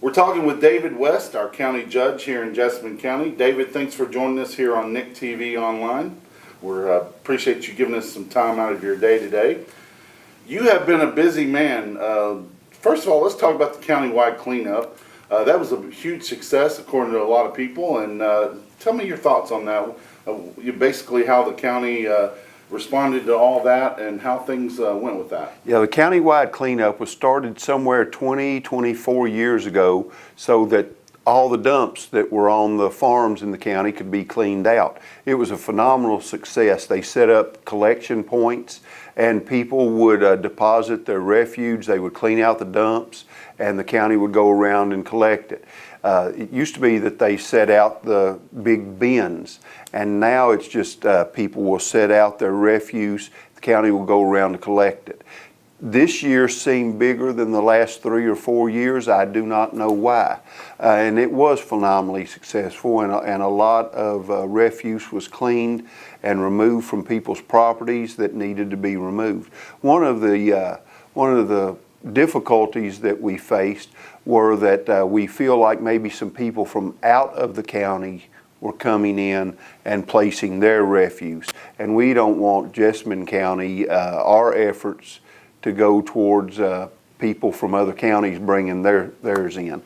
We're talking with David West, our county judge here in Jessamine County. David, thanks for joining us here on Nich Tv online. We appreciate you giving us some time out of your day today. You have been a busy man. First of all, let's talk about the Countywide Cleanup. That was a huge success according to a lot of people, and tell me your thoughts on that. Basically how the county responded to all that and how things went with that. Yeah, the Countywide Cleanup was started somewhere 24 years ago so that all the dumps that were on the farms in the county could be cleaned out. It was a phenomenal success. They set up collection points and people would deposit their refuge. They would clean out the dumps and the county would go around and collect it. It used to be that they set out the big bins, and now it's just people will set out their refuse. The county will go around to collect it. This year seemed bigger than the last 3 or 4 years. I do not know why. And it was phenomenally successful, and a lot of refuse was cleaned and removed from people's properties that needed to be removed. One of the difficulties that we faced were that we feel like maybe some people from out of the county were coming in and placing their refuse. And we don't want Jessamine County, our efforts to go towards people from other counties bringing theirs in.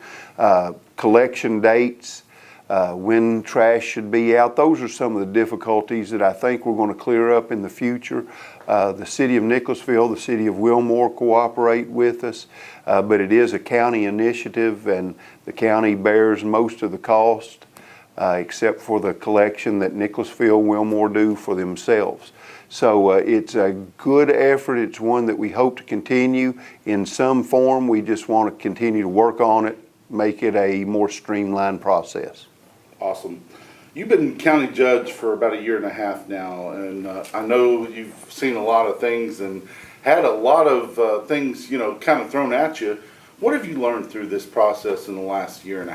Collection dates, when trash should be out, those are some of the difficulties that I think we're going to clear up in the future. The city of Nicholasville, the city of Wilmore cooperate with us, but it is a county initiative and the county bears most of the cost except for the collection that Nicholasville, Wilmore do for themselves. So it's a good effort. It's one that we hope to continue in some form. We just want to continue to work on it, make it a more streamlined process. Awesome. You've been county judge for about 1.5 years now, and I know you've seen a lot of things and had a lot of things, kind of thrown at you. What have you learned through this process in the last 1.5 years?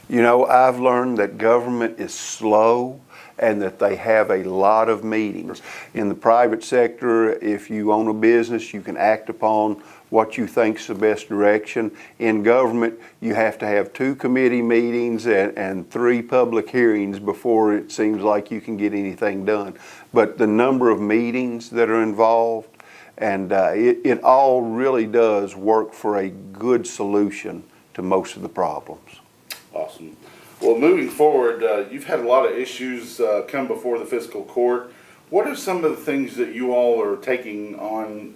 You know, I've learned that government is slow and that they have a lot of meetings. In the private sector, if you own a business, you can act upon what you think's the best direction. In government, you have to have 2 committee meetings and 3 public hearings before it seems like you can get anything done. But the number of meetings that are involved, and it all really does work for a good solution to most of the problems. Awesome. Well, moving forward, you've had a lot of issues come before the Fiscal Court. What are some of the things that you all are taking on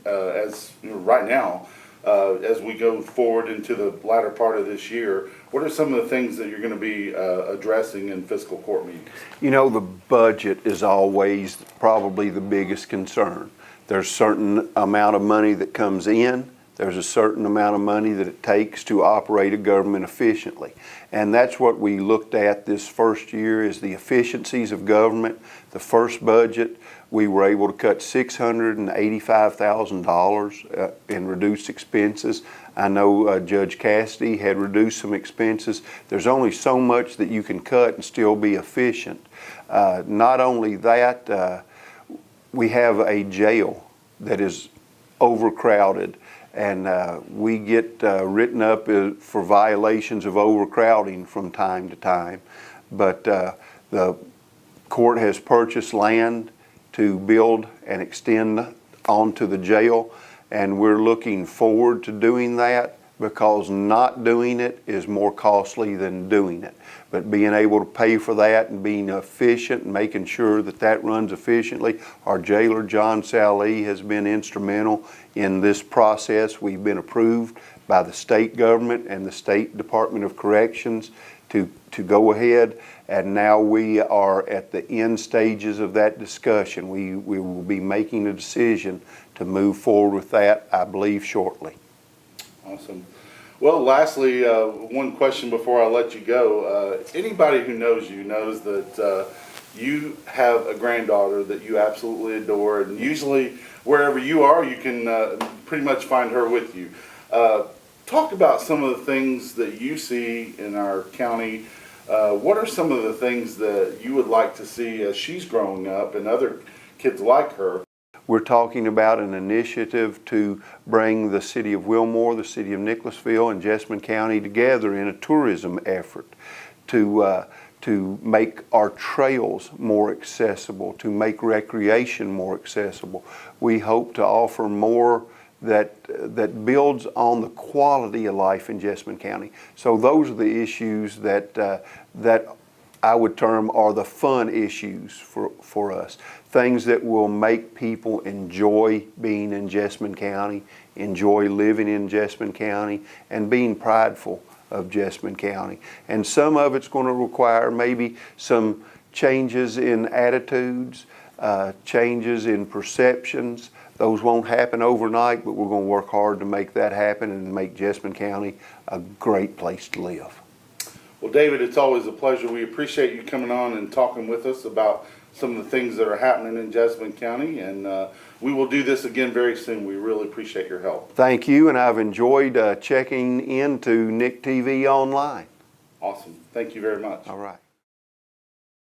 right now as we go forward into the latter part of this year? What are some of the things that you're going to be addressing in Fiscal Court meetings? You know, the budget is always probably the biggest concern. There's a certain amount of money that comes in. There's a certain amount of money that it takes to operate a government efficiently. And that's what we looked at this first year, is the efficiencies of government. The first budget, we were able to cut $685,000 in reduced expenses. I know Judge Cassidy had reduced some expenses. There's only so much that you can cut and still be efficient. Not only that, we have a jail that is overcrowded. And we get written up for violations of overcrowding from time to time. But the court has purchased land to build and extend onto the jail, and we're looking forward to doing that, because not doing it is more costly than doing it. But being able to pay for that and being efficient and making sure that that runs efficiently. Our jailer, John Sally, has been instrumental in this process. We've been approved by the state government and the State Department of Corrections to go ahead, and now we are at the end stages of that discussion. We will be making a decision to move forward with that, I believe, shortly. Awesome. Well, lastly, one question before I let you go. Anybody who knows you knows that you have a granddaughter that you absolutely adore, and usually wherever you are, you can pretty much find her with you. Talk about some of the things that you see in our county. What are some of the things that you would like to see as she's growing up and other kids like her? We're talking about an initiative to bring the city of Wilmore, the city of Nicholasville, and Jessamine County together in a tourism effort to make our trails more accessible, to make recreation more accessible. We hope to offer more that builds on the quality of life in Jessamine County. So those are the issues that I would term are the fun issues for us. Things that will make people enjoy being in Jessamine County, enjoy living in Jessamine County, and being prideful of Jessamine County. And some of it's going to require maybe some changes in attitudes, changes in perceptions. Those won't happen overnight, but we're going to work hard to make that happen and make Jessamine County a great place to live. Well, David, it's always a pleasure. We appreciate you coming on and talking with us about some of the things that are happening in Jessamine County, and we will do this again very soon. We really appreciate your help. Thank you, and I've enjoyed checking into Nich TV online. Awesome. Thank you very much. All right.